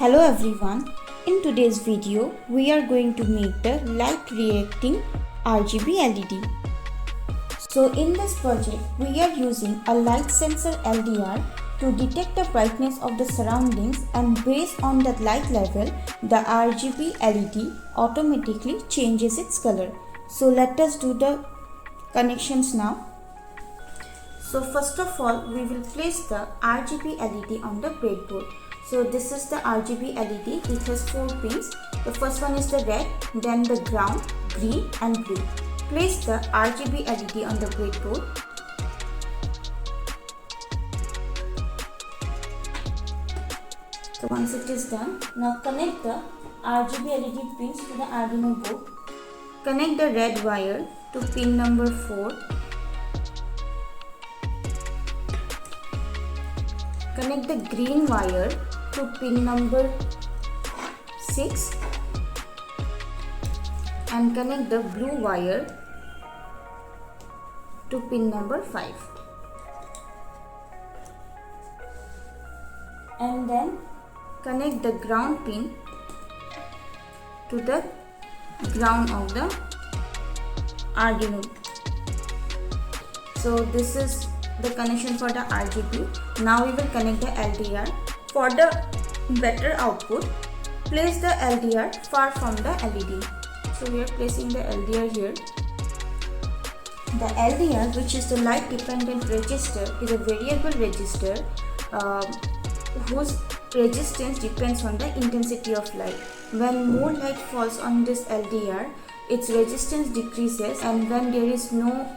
Hello everyone, in today's video we are going to make the light reacting RGB LED. So in this project we are using a light sensor LDR to detect the brightness of the surroundings, and based on that light level the RGB LED automatically changes its color. So let us do the connections now. So first of all we will place the RGB LED on the breadboard. So this is the RGB LED. It has 4 pins. The first one is the red, then the ground, green and blue. Place the RGB LED on the breadboard. So once it is done, now connect the RGB LED pins to the Arduino board. Connect the red wire to pin number 4. Connect the green wire to pin number 6 and connect the blue wire to pin number 5, and then connect the ground pin to the ground of the Arduino. So this is the connection for the RGB. Now we will connect the LDR. For the better output, place the LDR far from the LED. So we are placing the LDR here. The LDR, which is the light dependent resistor, is a variable resistor whose resistance depends on the intensity of light. When more light falls on this LDR, its resistance decreases, and when there is no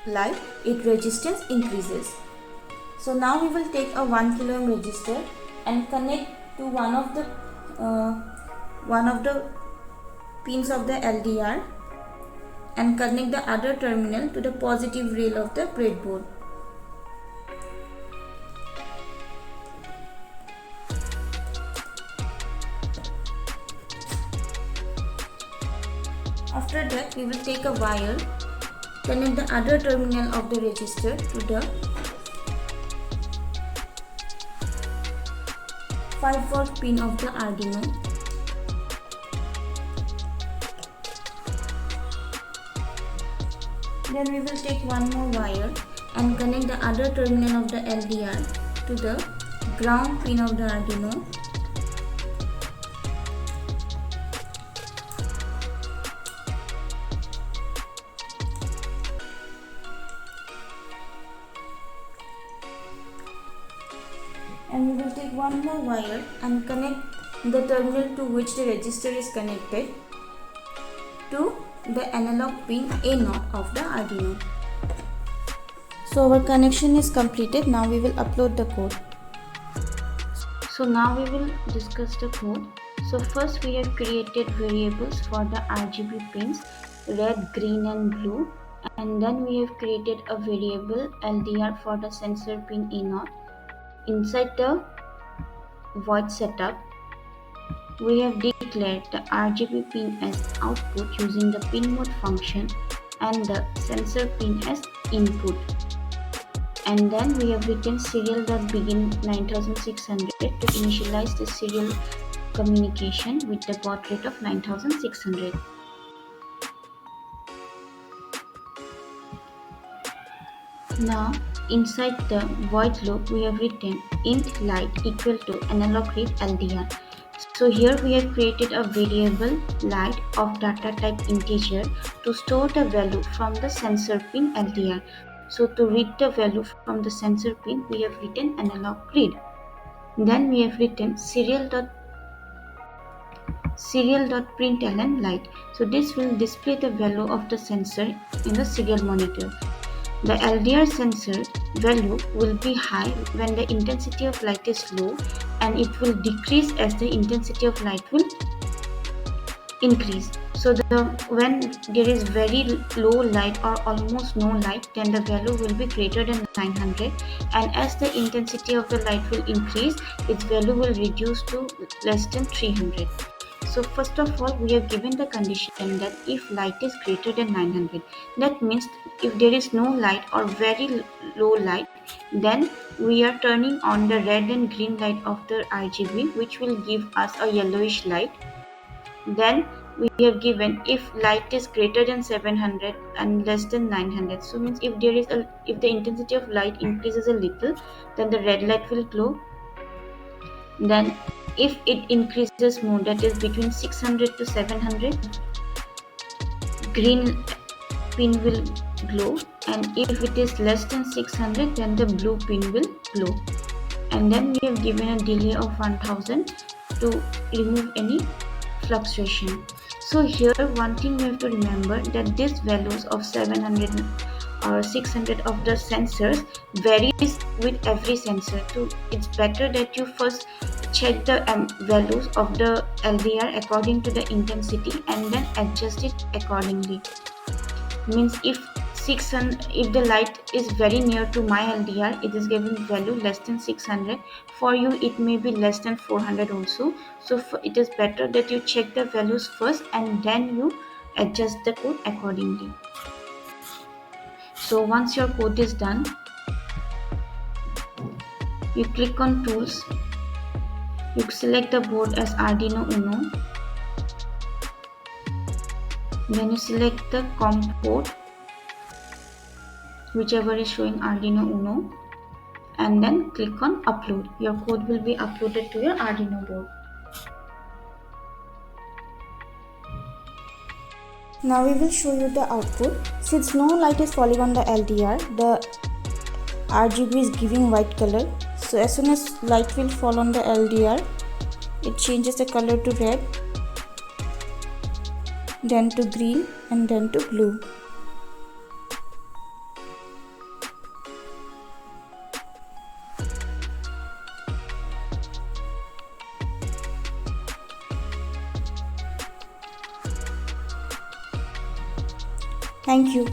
light, its resistance increases. So now we will take a 1 kilo ohm resistor and connect to one of the pins of the LDR and connect the other terminal to the positive rail of the breadboard. After that, we will take a wire, connect the other terminal of the resistor to the 5-volt pin of the Arduino. Then we will take one more wire and connect the other terminal of the LDR to the ground pin of the Arduino. And we will take one more wire and connect the terminal to which the resistor is connected to the analog pin A0 of the Arduino. So our connection is completed. Now we will upload the code. So now we will discuss the code. So first we have created variables for the RGB pins red, green and blue, and then we have created a variable LDR for the sensor pin A0. Inside the void setup, we have declared the RGB pin as output using the pin mode function and the sensor pin as input. And then we have written serial.begin 9600 to initialize the serial communication with the baud rate of 9600. Now inside the void loop we have written int light equal to analog read LDR. So here we have created a variable light of data type integer to store the value from the sensor pin LDR. So to read the value from the sensor pin we have written analog read. Then we have written serial.println light. So this will display the value of the sensor in the serial monitor. The LDR sensor value will be high when the intensity of light is low, and it will decrease as the intensity of light will increase. So when there is very low light or almost no light, then the value will be greater than 900, and as the intensity of the light will increase, its value will reduce to less than 300. So first of all, we have given the condition that if light is greater than 900, that means if there is no light or very low light, then we are turning on the red and green light of the RGB, which will give us a yellowish light. Then we have given if light is greater than 700 and less than 900. So means if the intensity of light increases a little, then the red light will glow. Then if it increases more, that is between 600 to 700, green pin will glow, and if it is less than 600, then the blue pin will glow. And then we have given a delay of 1000 to remove any fluctuation. So here one thing we have to remember, that these values of 700 or 600 of the sensors varies with every sensor. So it's better that you first check the values of the LDR according to the intensity and then adjust it accordingly. Means if the light is very near to my LDR, it is given value less than 600. For you it may be less than 400 also. So it is better that you check the values first and then you adjust the code accordingly. So once your code is done, you click on tools, you select the board as Arduino Uno, then you select the COM port, whichever is showing Arduino Uno, and then click on upload. Your code will be uploaded to your Arduino board. Now we will show you the output. Since no light is falling on the LDR, the RGB is giving white color. So as soon as light will fall on the LDR, it changes the color to red, then to green, and then to blue. Thank you.